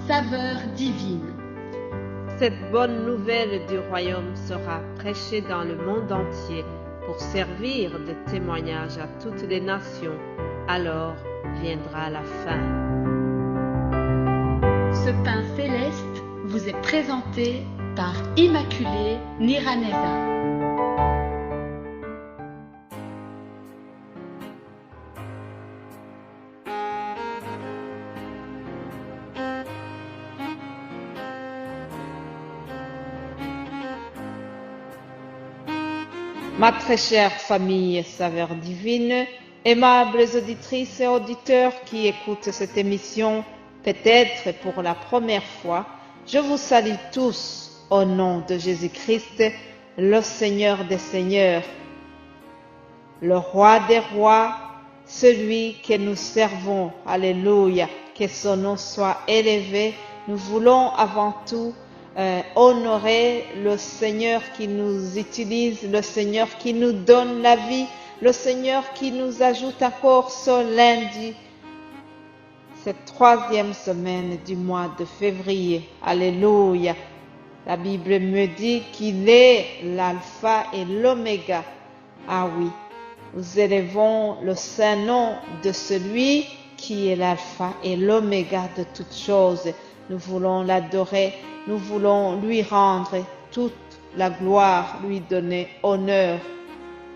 saveur divine. Cette bonne nouvelle du royaume sera prêchée dans le monde entier pour servir de témoignage à toutes les nations. Alors viendra la fin. Ce pain céleste vous est présenté par Immaculée Niraneza. Ma très chère famille Saveur Divine, aimables auditrices et auditeurs qui écoutent cette émission, peut-être pour la première fois, je vous salue tous au nom de Jésus-Christ, le Seigneur des Seigneurs, le Roi des Rois, celui que nous servons. Alléluia, que son nom soit élevé. Nous voulons avant tout honorer le Seigneur qui nous utilise, le Seigneur qui nous donne la vie, le Seigneur qui nous ajoute encore ce lundi, cette troisième semaine du mois de février. Alléluia. La Bible me dit qu'il est l'alpha et l'oméga. Ah oui, nous élevons le saint nom de celui qui est l'alpha et l'oméga de toutes choses. Nous voulons l'adorer, nous voulons lui rendre toute la gloire, lui donner honneur.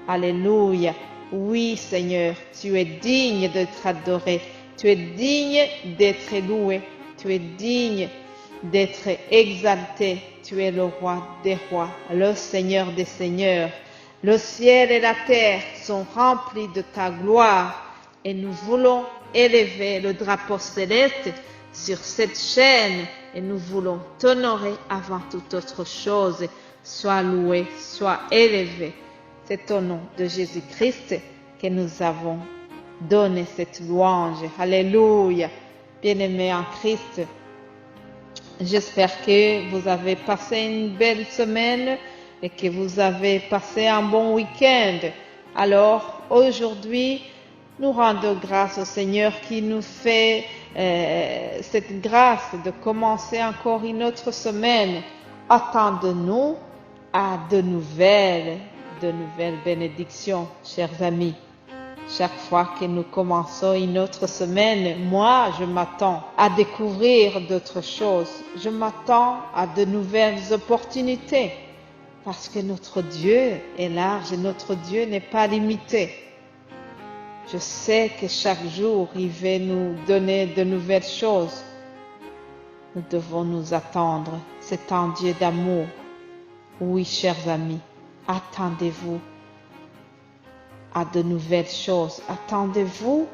Alléluia. Oui, Seigneur, tu es digne d'être adoré, tu es digne d'être loué, tu es digne d'être exalté. Tu es le roi des rois, le Seigneur des seigneurs. Le ciel et la terre sont remplis de ta gloire et nous voulons élever le drapeau céleste sur cette chaîne et nous voulons t'honorer avant toute autre chose. Sois loué, sois élevé. C'est au nom de Jésus-Christ que nous avons donné cette louange. Alléluia. Bien-aimés en Christ, j'espère que vous avez passé une belle semaine et que vous avez passé un bon week-end. Alors, aujourd'hui, nous rendons grâce au Seigneur qui nous fait cette grâce de commencer encore une autre semaine. Attendons-nous à de nouvelles bénédictions, chers amis. Chaque fois que nous commençons une autre semaine, moi, je m'attends à découvrir d'autres choses. Je m'attends à de nouvelles opportunités parce que notre Dieu est large et notre Dieu n'est pas limité. Je sais que chaque jour, il va nous donner de nouvelles choses. Nous devons nous attendre. C'est un Dieu d'amour. Oui, chers amis, attendez-vous à de nouvelles choses. Attendez-vous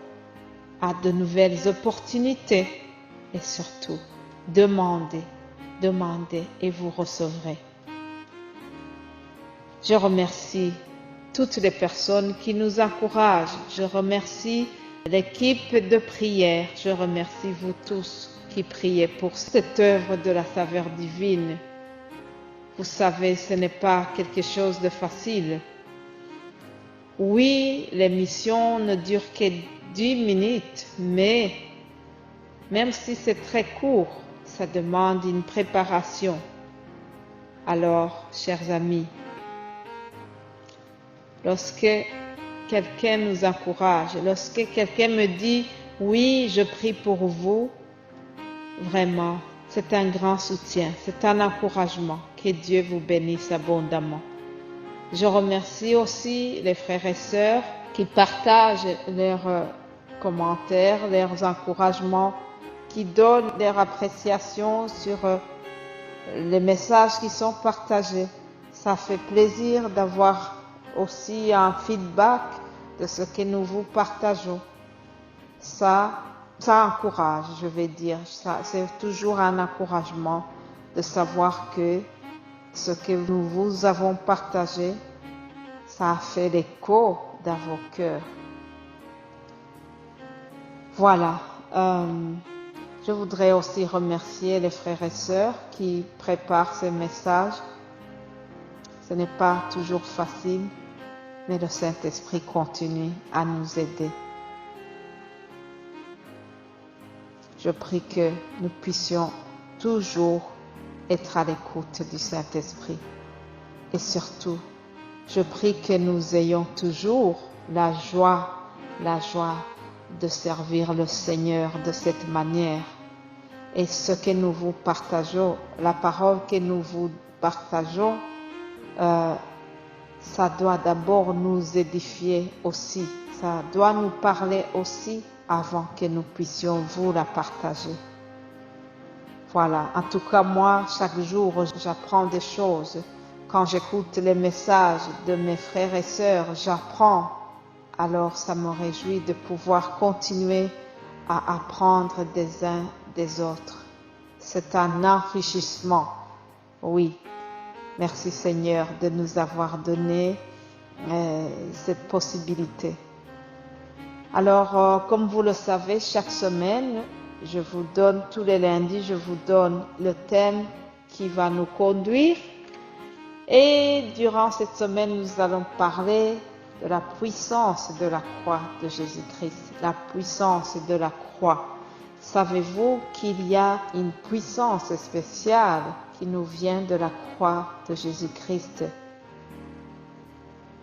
à de nouvelles opportunités. Et surtout, demandez et vous recevrez. Je remercie toutes les personnes qui nous encouragent. Je remercie l'équipe de prière. Je remercie vous tous qui priez pour cette œuvre de la saveur divine. Vous savez, ce n'est pas quelque chose de facile. Oui, l'émission ne dure que 10 minutes, mais même si c'est très court, ça demande une préparation. Alors, chers amis, lorsque quelqu'un nous encourage, lorsque quelqu'un me dit « Oui, je prie pour vous », vraiment, c'est un grand soutien, c'est un encouragement. Que Dieu vous bénisse abondamment. Je remercie aussi les frères et sœurs qui partagent leurs commentaires, leurs encouragements, qui donnent leur appréciation sur les messages qui sont partagés. Ça fait plaisir d'avoir aussi un feedback de ce que nous vous partageons. Ça encourage, je vais dire. C'est toujours un encouragement de savoir que ce que nous vous avons partagé, ça a fait l'écho dans vos cœurs. Voilà. Je voudrais aussi remercier les frères et sœurs qui préparent ces messages. Ce n'est pas toujours facile, mais le Saint-Esprit continue à nous aider. Je prie que nous puissions toujours être à l'écoute du Saint-Esprit. Et surtout, je prie que nous ayons toujours la joie de servir le Seigneur de cette manière. Et ce que nous vous partageons, la parole que nous vous partageons, ça doit d'abord nous édifier aussi. Ça doit nous parler aussi avant que nous puissions vous la partager. Voilà, en tout cas moi, chaque jour, j'apprends des choses. Quand j'écoute les messages de mes frères et sœurs, j'apprends. Alors ça me réjouit de pouvoir continuer à apprendre des uns des autres. C'est un enrichissement. Oui, merci Seigneur de nous avoir donné cette possibilité. Alors, comme vous le savez, chaque semaine, je vous donne, tous les lundis, je vous donne le thème qui va nous conduire. Et durant cette semaine, nous allons parler de la puissance de la croix de Jésus-Christ. La puissance de la croix. Savez-vous qu'il y a une puissance spéciale qui nous vient de la croix de Jésus-Christ?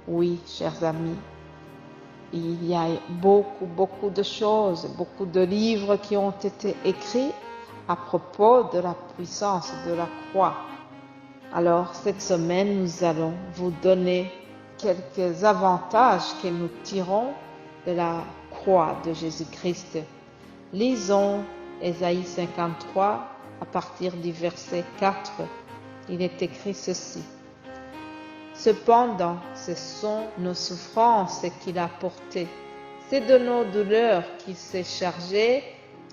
Oui, chers amis, il y a beaucoup de choses, beaucoup de livres qui ont été écrits à propos de la puissance de la croix. Alors, cette semaine, nous allons vous donner quelques avantages que nous tirons de la croix de Jésus-Christ. Lisons Ésaïe 53 à partir du verset 4. Il est écrit ceci. Cependant, ce sont nos souffrances qu'il a portées. C'est de nos douleurs qu'il s'est chargé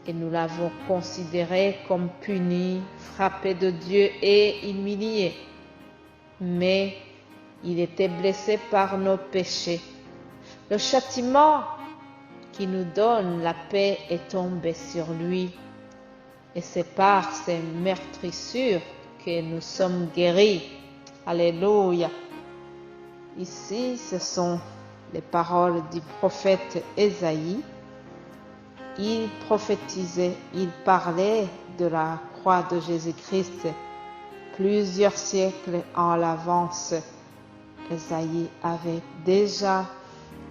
et nous l'avons considéré comme puni, frappé de Dieu et humilié. Mais il était blessé par nos péchés. Le châtiment qui nous donne la paix est tombé sur lui. Et c'est par ses meurtrissures que nous sommes guéris. Alléluia. Ici, ce sont les paroles du prophète Ésaïe. Il prophétisait, il parlait de la croix de Jésus-Christ plusieurs siècles en l'avance. Ésaïe avait déjà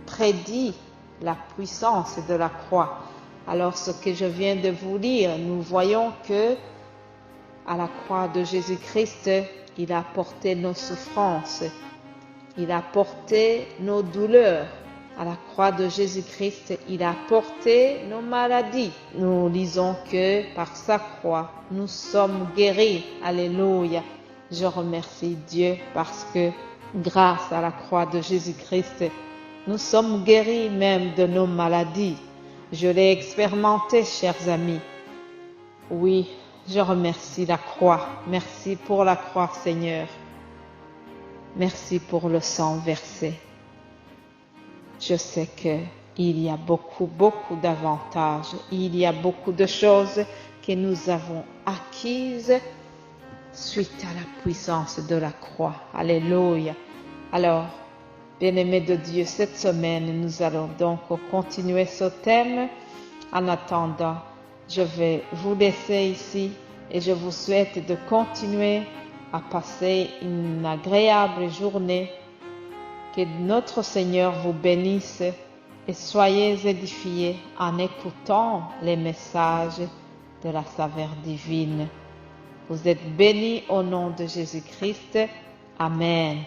prédit la puissance de la croix. Alors, ce que je viens de vous lire, nous voyons que à la croix de Jésus-Christ, il a porté nos souffrances. Il a porté nos douleurs. À la croix de Jésus-Christ, il a porté nos maladies. Nous lisons que par sa croix, nous sommes guéris. Alléluia. Je remercie Dieu parce que grâce à la croix de Jésus-Christ, nous sommes guéris même de nos maladies. Je l'ai expérimenté, chers amis. Oui, je remercie la croix. Merci pour la croix, Seigneur. Merci pour le sang versé. Je sais qu'il y a beaucoup d'avantages. Il y a beaucoup de choses que nous avons acquises suite à la puissance de la croix. Alléluia. Alors, bien-aimés de Dieu, cette semaine, nous allons donc continuer ce thème. En attendant, je vais vous laisser ici et je vous souhaite de continuer à passer une agréable journée. Que notre Seigneur vous bénisse et soyez édifiés en écoutant les messages de la saveur divine. Vous êtes bénis au nom de Jésus-Christ. Amen.